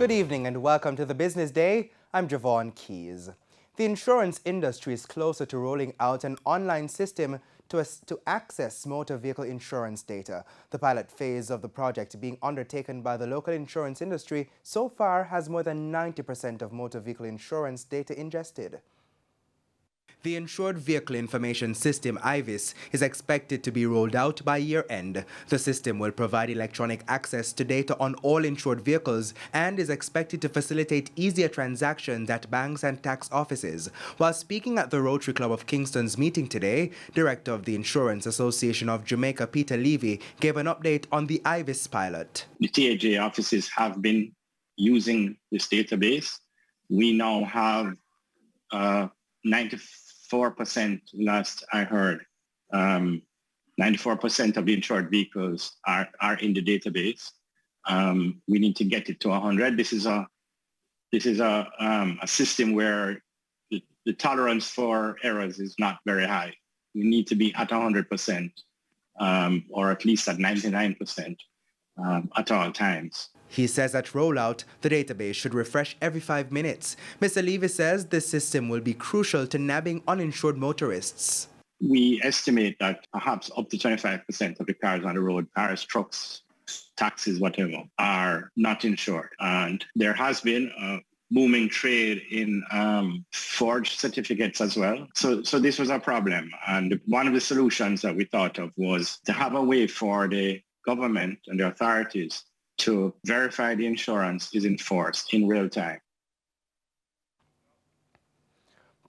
Good evening and welcome to the Business Day. I'm Javon Keys. The insurance industry is closer to rolling out an online system to access motor vehicle insurance data. The pilot phase of the project being undertaken by the local insurance industry so far has more than 90% of motor vehicle insurance data ingested. The Insured Vehicle Information System, IVIS, is expected to be rolled out by year-end. The system will provide electronic access to data on all insured vehicles and is expected to facilitate easier transactions at banks and tax offices. While speaking at the Rotary Club of Kingston's meeting today, Director of the Insurance Association of Jamaica, Peter Levy, gave an update on the IVIS pilot. The TVJ offices have been using this database. We now have 94%, last I heard, 94% of the insured vehicles are in the database. We need to get it to 100. This is a system where the tolerance for errors is not very high. We need to be at 100%, or at least at 99% at all times. He says at rollout, the database should refresh every 5 minutes. Mr. Levy says this system will be crucial to nabbing uninsured motorists. We estimate that perhaps up to 25% of the cars on the road, cars, trucks, taxis, whatever, are not insured. And there has been a booming trade in forged certificates as well. So this was a problem. And one of the solutions that we thought of was to have a way for the government and the authorities to verify the insurance is enforced in real time.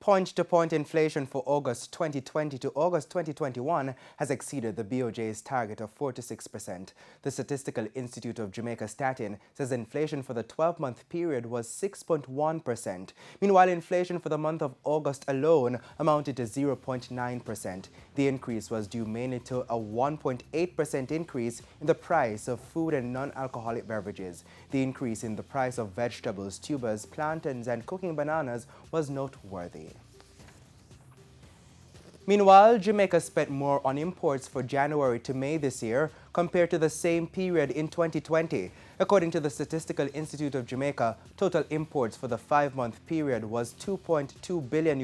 Point-to-point inflation for August 2020 to August 2021 has exceeded the BOJ's target of 4 to 6%. The Statistical Institute of Jamaica Statin says inflation for the 12-month period was 6.1%. Meanwhile, inflation for the month of August alone amounted to 0.9%. The increase was due mainly to a 1.8% increase in the price of food and non-alcoholic beverages. The increase in the price of vegetables, tubers, plantains, and cooking bananas was noteworthy. Meanwhile, Jamaica spent more on imports for January to May this year compared to the same period in 2020. According to the Statistical Institute of Jamaica, total imports for the 5-month period was $2.2 billion,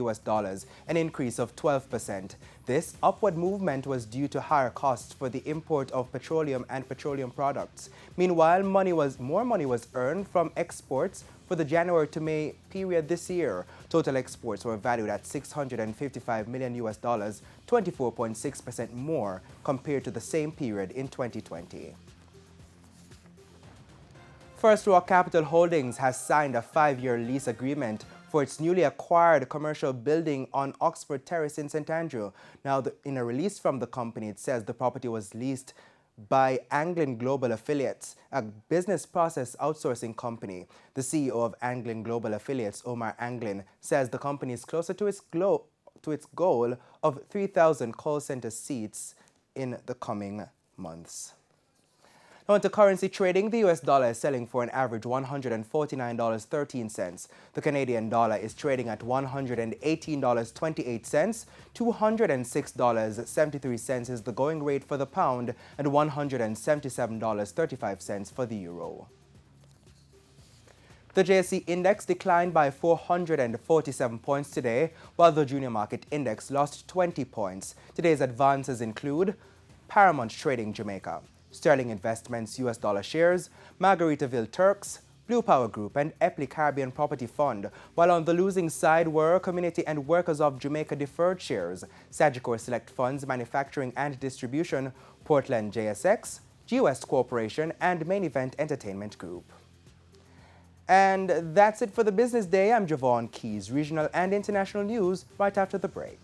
an increase of 12%. This upward movement was due to higher costs for the import of petroleum and petroleum products. Meanwhile, more money was earned from exports for the January to May period this year. Total exports were valued at $655 million, 24.6% more compared to the same period in 2020. First Rock Capital Holdings has signed a 5-year lease agreement for its newly acquired commercial building on Oxford Terrace in St. Andrew. Now, in a release from the company, it says the property was leased by Anglin Global Affiliates, a business process outsourcing company. The CEO of Anglin Global Affiliates, Omar Anglin, says the company is closer to its goal of 3,000 call center seats in the coming months. Now into currency trading, the US dollar is selling for an average $149.13. The Canadian dollar is trading at $118.28. $206.73 is the going rate for the pound and $177.35 for the euro. The JSE index declined by 447 points today, while the junior market index lost 20 points. Today's advances include Paramount Trading Jamaica, Sterling Investments US dollar shares, Margaritaville Turks, Blue Power Group, and Epley Caribbean Property Fund, while on the losing side were Community and Workers of Jamaica Deferred Shares, Sagicor Select Funds Manufacturing and Distribution, Portland JSX, G-West Corporation, and Main Event Entertainment Group. And that's it for the Business Day. I'm Javon Keys. Regional and international news right after the break.